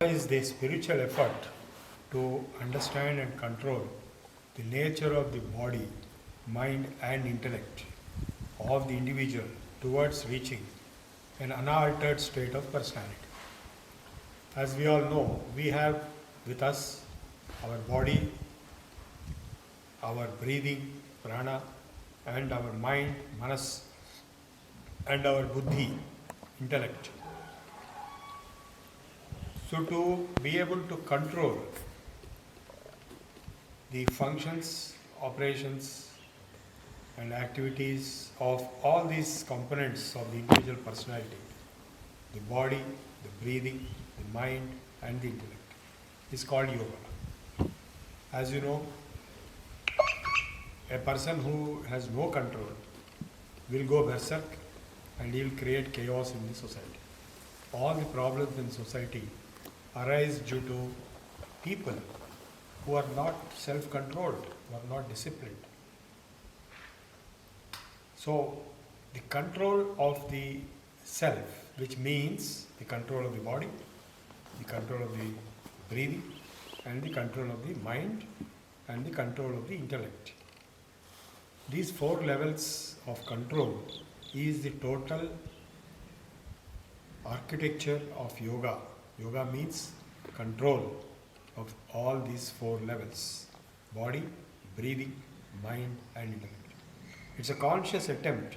Is the spiritual effort to understand and control the nature of the body, mind, and intellect of the individual towards reaching an unaltered state of personality. As we all know, we have with us our body, our breathing, prana, and our mind, manas, and our buddhi, intellect. So to be able to control the functions, operations, and activities of all these components of the individual personality, the body, the breathing, the mind, and the intellect, is called yoga. As you know, a person who has no control will go berserk and he will create chaos in the society. All the problems in society arise due to people who are not self-controlled, who are not disciplined. So, the control of the self, which means the control of the body, the control of the breathing, and the control of the mind, and the control of the intellect. These 4 levels of control is the total architecture of yoga. Yoga means control of all these 4 levels: body, breathing, mind, and intellect. It's a conscious attempt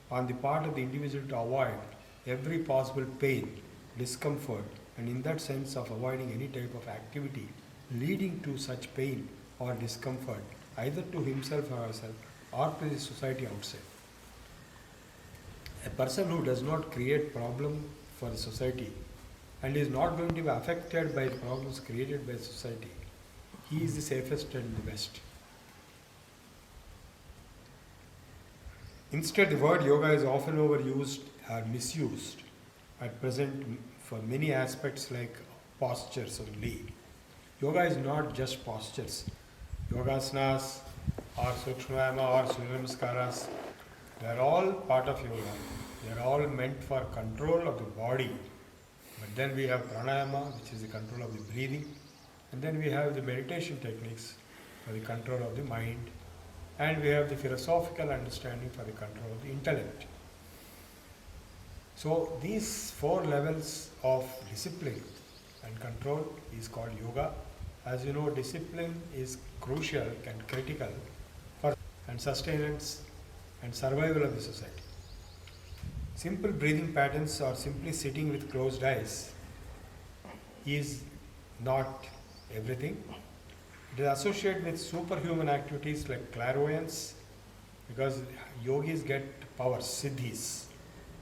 on the part of the individual to avoid every possible pain, discomfort, and in that sense of avoiding any type of activity leading to such pain or discomfort either to himself or herself or to the society outside. A person who does not create problem for the society and is not going to be affected by problems created by society, he is the safest and the best. Instead, the word yoga is often overused or misused at present for many aspects like postures only. Yoga is not just postures. Yogasanas or sukshmayama or surya namaskaras, they are all part of yoga. They are all meant for control of the body. But then we have pranayama, which is the control of the breathing. And then we have the meditation techniques for the control of the mind. And we have the philosophical understanding for the control of the intellect. So these 4 levels of discipline and control is called yoga. As you know, discipline is crucial and critical for and sustenance and survival of the society. Simple breathing patterns or simply sitting with closed eyes is not everything. It is associated with superhuman activities like clairvoyance, because yogis get powers, siddhis.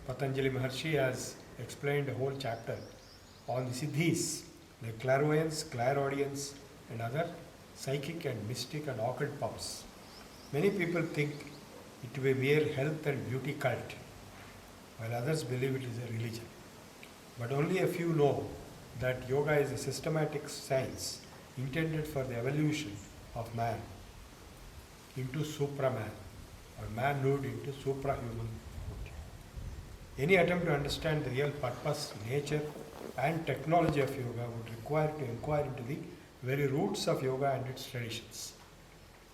Patanjali Maharshi has explained a whole chapter on the siddhis, like clairvoyance, clairaudience, and other psychic and mystic and occult powers. Many people think it to be a mere health and beauty cult, while others believe it is a religion. But only a few know that yoga is a systematic science intended for the evolution of man into supraman, or manhood into suprahuman. Any attempt to understand the real purpose, nature, and technology of yoga would require to inquire into the very roots of yoga and its traditions.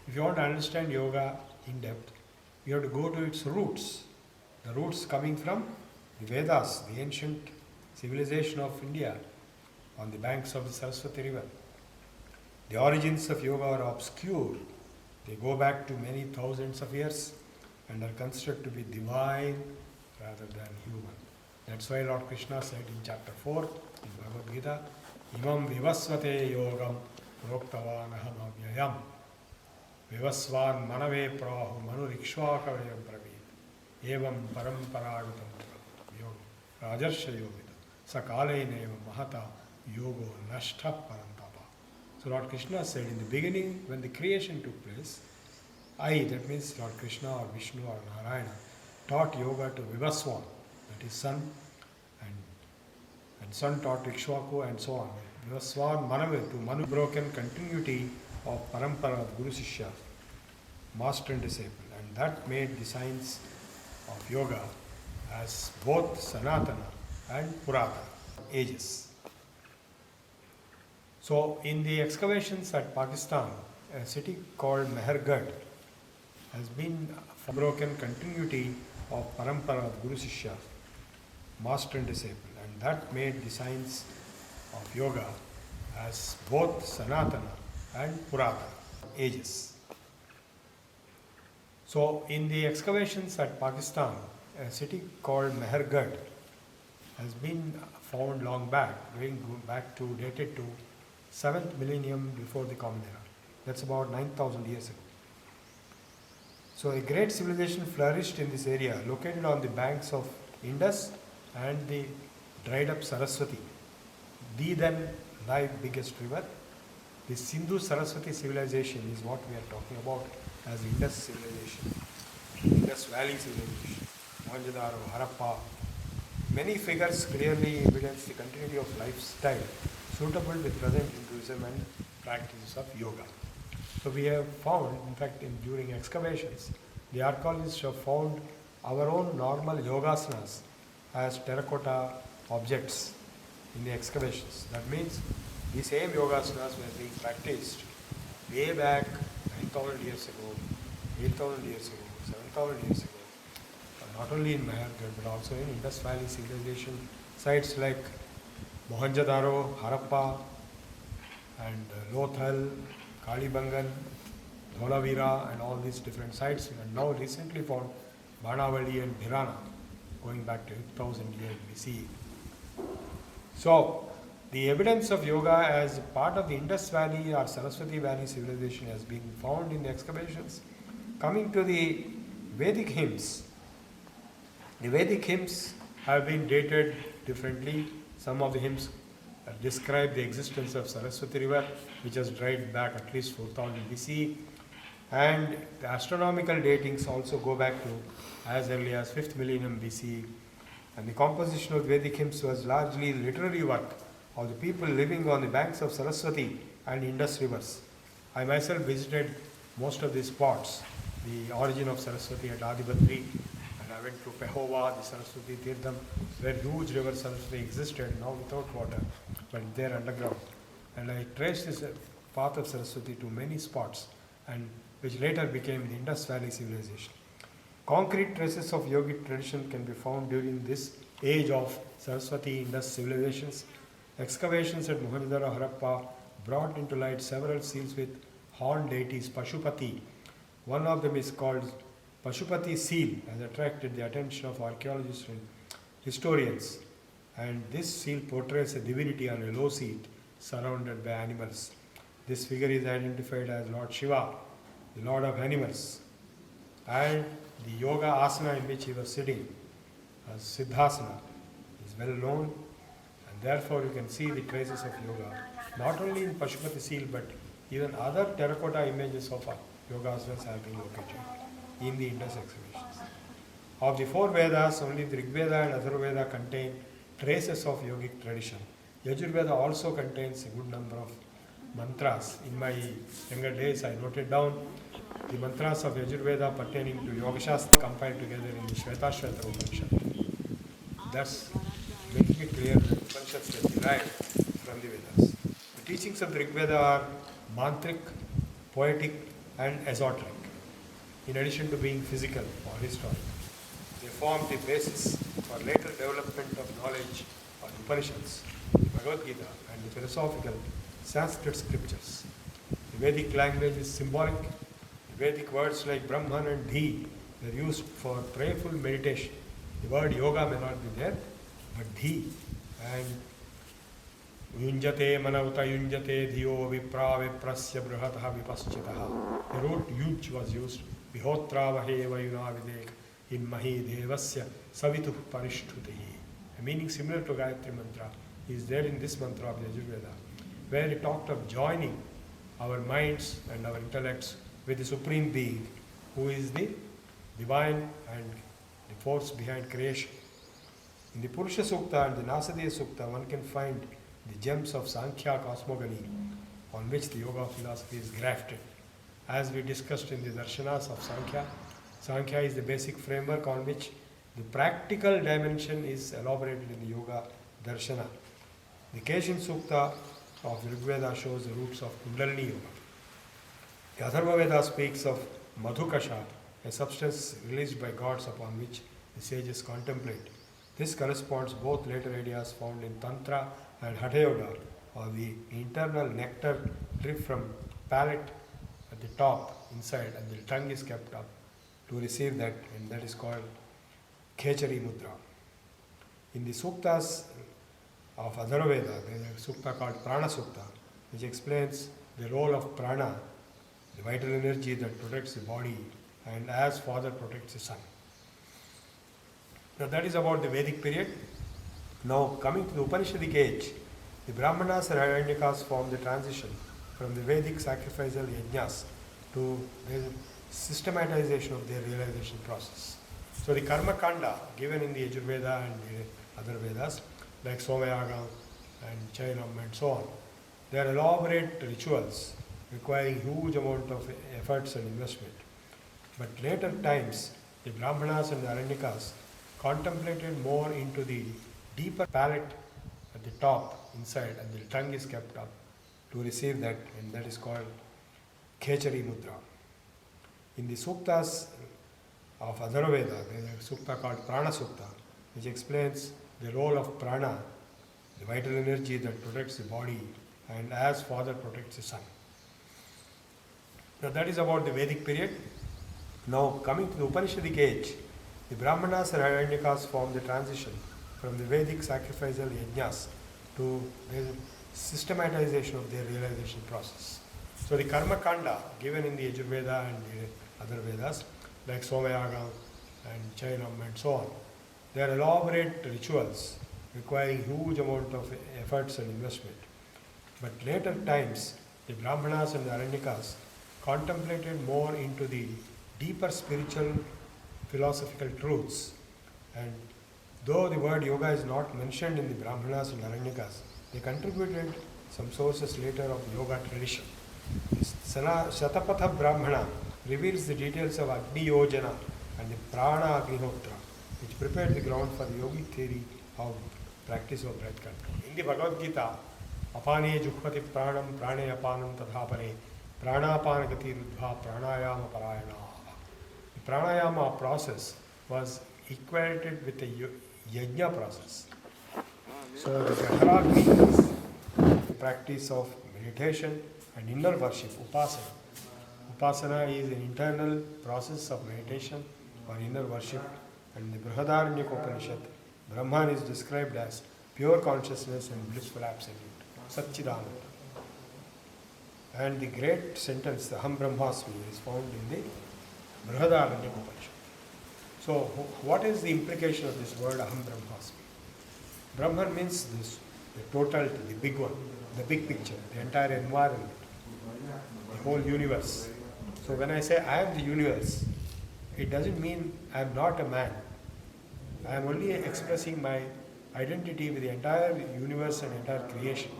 If you want to understand yoga in depth, you have to go to its roots. The roots coming from the Vedas, the ancient civilization of India on the banks of the Saraswati river. The origins of yoga are obscure. They go back to many thousands of years and are considered to be divine rather than human. That's why Lord Krishna said in chapter 4 in Bhagavad Gita, Imam vivasvate yogam proktavan aham avyayam vivasvan manave prahu manurikshvakavayam praveet evam paramparagatam yogam rajarsha yogita sakalenevam mahata yogo nashtha parantapa. So Lord Krishna said in the beginning, when the creation took place, that means Lord Krishna or Vishnu or Narayana, taught yoga to Vivaswan, that is sun, and sun taught Ikshvaku and so on. Vivaswan Manave, to Manu, broken continuity of parampara of Guru Sishya, master and disciple, and that made the science of yoga as both Sanatana and Puratana ages. So, in the excavations at Pakistan, a city called Mehergarh has been a broken continuity of parampara of Guru Sishya, master and disciple, and that made the science of yoga as both Sanatana and Puratana ages. So, in the excavations at Pakistan, a city called Mehergarh has been found long back, going back to dated to 7th millennium before the Common Era. That's about 9,000 years ago. So a great civilization flourished in this area, located on the banks of Indus and the dried up Saraswati, the then live biggest river. The Sindhu Saraswati civilization is what we are talking about as Indus civilization, Indus Valley civilization, Mohenjo-daro, Harappa. Many figures clearly evidence the continuity of lifestyle suitable with present Hinduism and practices of yoga. So we have found, in fact, during excavations, the archaeologists have found our own normal yogasanas as terracotta objects in the excavations. That means the same yogasanas were being practiced way back 9,000 years ago, 8,000 years ago, 7,000 years ago. Not only in Mehergarh but also in Indus Valley civilization sites like Mohenjo-daro, Harappa and Lothal, Kalibangan, Dholavira and all these different sites, and now recently found Banavali and Dhirana going back to 8000 years BCE. So the evidence of yoga as part of the Indus Valley or Saraswati Valley civilization has been found in the excavations. Coming to the Vedic hymns, the Vedic hymns have been dated differently. Some of the hymns describe the existence of Saraswati river, which has dried back at least 4000 BC, and the astronomical datings also go back to as early as 5th millennium BC. And the composition of Vedic hymns was largely literary work of the people living on the banks of Saraswati and Indus rivers. I myself visited most of these spots, the origin of Saraswati at Adibadri, and I went to Pehova, the Saraswati Tirtham, where huge river Saraswati existed, now without water, but there underground. And I traced this path of Saraswati to many spots, and which later became the Indus Valley civilization. Concrete traces of yogic tradition can be found during this age of Saraswati Indus civilizations. Excavations at Mohenjo-daro, Harappa brought into light several seals with horned deities, Pashupati. One of them is called Pashupati seal, has attracted the attention of archaeologists and historians. And this seal portrays a divinity on a low seat surrounded by animals. This figure is identified as Lord Shiva, the Lord of animals. And the yoga asana in which he was sitting, as Siddhasana, is well known, and therefore you can see the traces of yoga, not only in Pashupati seal but even other terracotta images of yoga asanas have been located in the Indus excavations. Of the four Vedas, only the Rig Veda and Atharvaveda contain traces of yogic tradition. Yajurveda also contains a good number of mantras. In my younger days, I noted down the mantras of Yajurveda pertaining to Yoga Shastra compiled together in the Shvetashveta Upanishad. Thus, making it clear that Upanishads were derived from the Vedas. The teachings of the Rig Veda are mantric, poetic, and esoteric, in addition to being physical or historical. They form the basis for later development of knowledge on Upanishads, the Bhagavad Gita, and the philosophical Sanskrit scriptures. The Vedic language is symbolic. The Vedic words like Brahman and Dhi were used for prayerful meditation. The word yoga may not be there, but Dhi and Yunjate manavta yunjate dhiyo vipra viprasya brihataha vipaschitaha. The root yuj was used. Vihotra vahe vayuna videk in mahi devasya savituh parishtutihi. A meaning similar to Gayatri mantra is there in this mantra of Yajurveda, where it talked of joining our minds and our intellects with the Supreme Being, who is the divine and the force behind creation. In the Purusha Sukta and the Nasadya Sukta, one can find the gems of Sankhya cosmogony on which the yoga philosophy is grafted. As we discussed in the darshanas of Sankhya, Sankhya is the basic framework on which the practical dimension is elaborated in the yoga darshana. The Keshin Sukta of Rig Veda shows the roots of Kundalini Yoga. The Atharva Veda speaks of Madhukasha, a substance released by gods upon which the sages contemplate. This corresponds both later ideas found in Tantra and Hatha Yoga, or the internal nectar drip from palate at the top inside and the tongue is kept up to receive that, and that is called Khechari Mudra. In the Suktas of Atharva Veda, there is a sukta called Prana Sukta, which explains the role of prana, the vital energy that protects the body, and as father protects the son. Now that is about the Vedic period. Now coming to the Upanishadic age, the Brahmanas and Aranyakas form the transition from the Vedic sacrificial yajnas to the systematization of their realization process. So the Karma Kanda given in the Yajurveda and the other Vedas, like Somayaga and Chainam and so on, they are elaborate rituals requiring huge amount of efforts and investment. But later times, the Brahmanas and the Aranyakas contemplated more into the deeper palate at the top inside and the tongue is kept up to receive that, and that is called Khechari Mudra. In the Suktas of Atharva Veda, there is a sukta called Prana Sukta, which explains the role of prana, the vital energy that protects the body, and as father protects the son. Now that is about the Vedic period. Now coming to the Upanishadic age, the Brahmanas and Aranyakas form the transition from the Vedic sacrificial yajnas to the systematization of their realization process. So the Karma Kanda given in the Yajurveda and the other Vedas, like Somayaga and Chainam and so on, they are elaborate rituals requiring huge amount of efforts and investment. But later times, the Brahmanas and the Aranyakas contemplated more into the deeper spiritual philosophical truths. And though the word yoga is not mentioned in the Brahmanas and Aranyakas, they contributed some sources later of yoga tradition. Shatapatha Brahmana reveals the details of Agni Yojana and the Prana Agnihotra, which prepared the ground for the yogic theory of practice of breath control. In the Bhagavad Gita, Apane Juhvati Pranam Prane Apanam Tadhapare Pranapana Gati Rudva Pranayama Parayana. The Pranayama process was equated with the Yajna process. So the Jaharagni is the practice of meditation and inner worship, Upasana. Upasana is an internal process of meditation or inner worship, and the Brihadaranyaka Upanishad, Brahman is described as pure consciousness and blissful absolute, Satchidananda. And the great sentence, the Aham Brahmasmi, is found in the Brihadaranyaka Upanishad. So what is the implication of this word Aham Brahmasmi? Brahman means this, the totality, the big one, the big picture, the entire environment, the whole universe. So when I say I am the universe, it doesn't mean I am not a man. I am only expressing my identity with the entire universe and entire creation.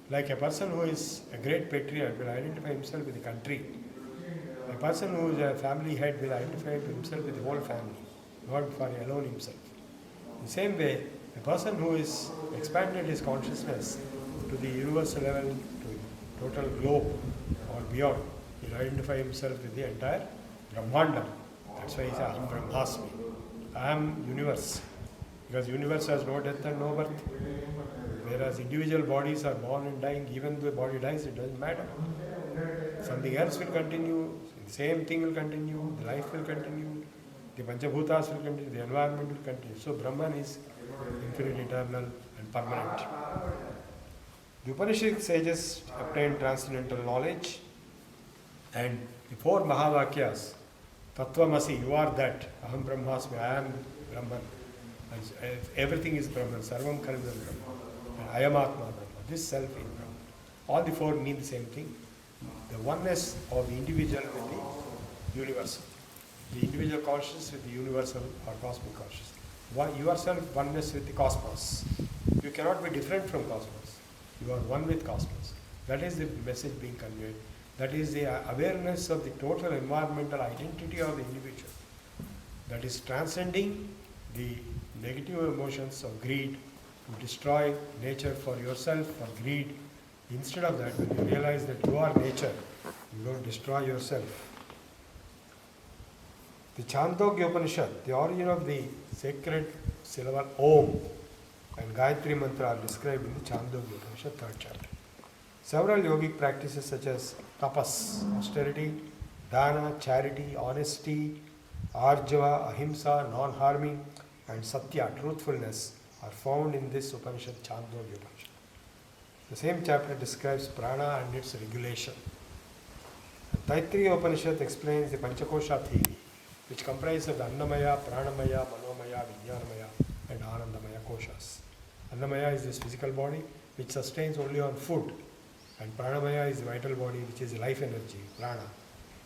Like a person who is a great patriot will identify himself with the country. A person who is a family head will identify himself with the whole family, not for alone himself. In the same way, a person who is expanded his consciousness to the universal level, to total globe or beyond, he will identify himself with the entire Brahmanda. That's why he says Aham Brahmasmi. I am universe. Because universe has no death and no birth. Whereas individual bodies are born and dying, even though the body dies, it doesn't matter. Something else will continue, the same thing will continue, the life will continue, the Panchabhutas will continue, the environment will continue. So Brahman is infinite, eternal and permanent. The Upanishadic sages obtained transcendental knowledge, and the four Mahavakyas, Tattvamasi, you are that, Aham Brahmasmi, I am Brahman. Everything is Brahman, Sarvam Karidam Brahman, and I am Atma Brahman. This self is Brahman. All the four mean the same thing. The oneness of the individual with the universal. The individual consciousness with the universal or cosmic consciousness. Yourself oneness with the cosmos. You cannot be different from cosmos. You are one with cosmos. That is the message being conveyed. That is the awareness of the total environmental identity of the individual. That is transcending the negative emotions of greed, to destroy nature for yourself, for greed, Instead of that, when you realize that you are nature, you don't destroy yourself. The Chandogya Upanishad, the origin of the sacred syllable Om and Gayatri Mantra are described in the Chandogya Upanishad, 3rd chapter. Several yogic practices such as tapas, austerity, dana, charity, honesty, arjava, ahimsa, non-harming, and satya, truthfulness, are found in this Upanishad, Chandogya Upanishad. The same chapter describes prana and its regulation. The Taittiriya Upanishad explains the Panchakosha theory, which comprises of the Annamaya, Pranamaya, Manomaya, Vijnanamaya, and Anandamaya koshas. Annamaya is this physical body which sustains only on food, and Pranamaya is the vital body which is life energy, prana,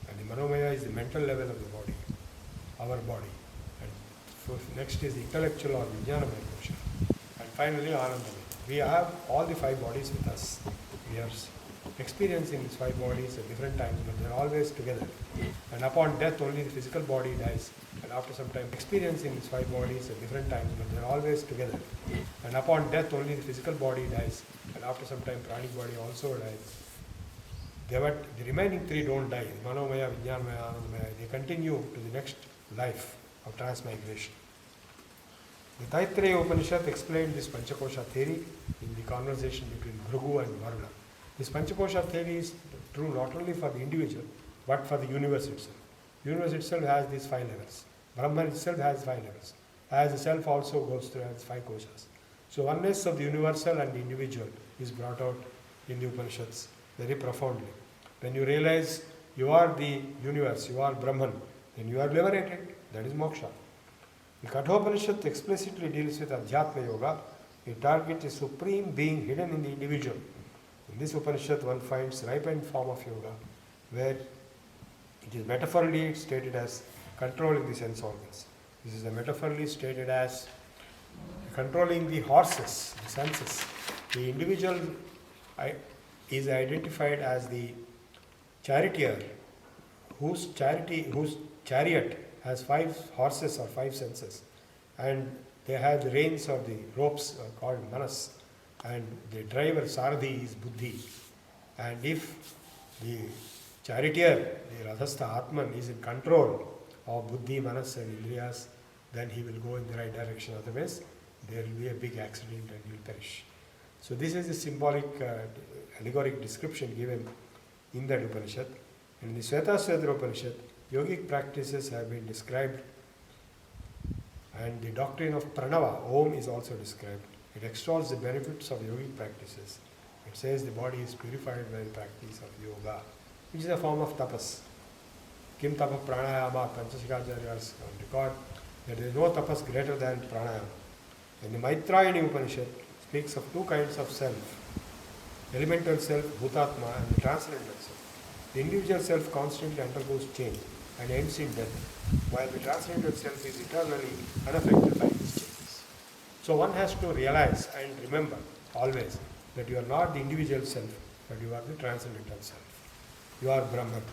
and the Manomaya is the mental level of the body, our body, and next is the intellectual or Vijnanamaya kosha, and finally Anandamaya. We have all the 5 bodies with us. We are experiencing these 5 bodies at different times, but they are always together. And upon death, only the physical body dies. And after some time, experiencing these 5 bodies at different times, but they are always together. And upon death, only the physical body dies. And after some time, pranic body also dies. The remaining 3 don't die. Manomaya, Vijnanamaya, Anandamaya. They continue to the next life of transmigration. The Taittiriya Upanishad explained this Panchakosha theory in the conversation between Bhrigu and Varuna. This Panchakosha theory is true not only for the individual, but for the universe itself. The universe itself has these 5 levels. Brahman itself has 5 levels. As the self also goes through its 5 koshas. So oneness of the universal and the individual is brought out in the Upanishads very profoundly. When you realize you are the universe, you are Brahman, then you are liberated. That is moksha. The Kathopanishad explicitly deals with Adhyatma Yoga. It targets a supreme being hidden in the individual. In this Upanishad, one finds ripened form of yoga, where it is metaphorically stated as controlling the sense organs. This is metaphorically stated as controlling the horses, the senses. The individual is identified as the charioteer, whose chariot has 5 horses or 5 senses, and they have the reins or the ropes called manas, and the driver Sarthi is buddhi. And if the charioteer, the Rathastha Atman, is in control of buddhi, manas and indriyas, then he will go in the right direction. Otherwise, there will be a big accident and he will perish. So this is a symbolic, allegoric description given in that Upanishad. And in the Svetasvedra Upanishad, yogic practices have been described, and the doctrine of pranava, Om, is also described. It extols the benefits of yogic practices. It says the body is purified by the practice of yoga, which is a form of tapas. Kim tapa pranayama, Panchashikacharyas record that there is no tapas greater than pranayama. And the Maitrayani Upanishad speaks of 2 kinds of self: elemental self, bhutatma, and the transcendental self. The individual self constantly undergoes change and ends in death, while the transcendental self is eternally unaffected by these changes. So one has to realize and remember always that you are not the individual self, but you are the transcendental self. You are Brahman.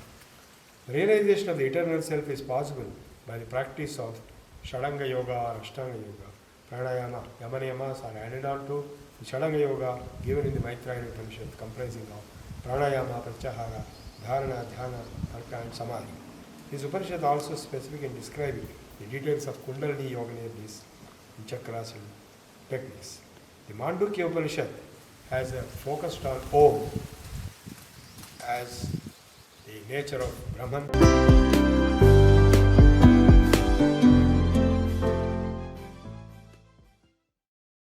The realization of the eternal self is possible by the practice of Shadanga Yoga or Ashtanga Yoga. Pranayama, Yamanayamas are added on to the Shadanga Yoga given in the Maitrayani Upanishad, comprising of Pranayama, Pratyahara, Dharana, Dhyana, Arka and Samadhi. This Upanishad also specific in describing the details of Kundalini Yoga energies and chakras and techniques. The Mandukya Upanishad has a focused on Om as the nature of Brahman.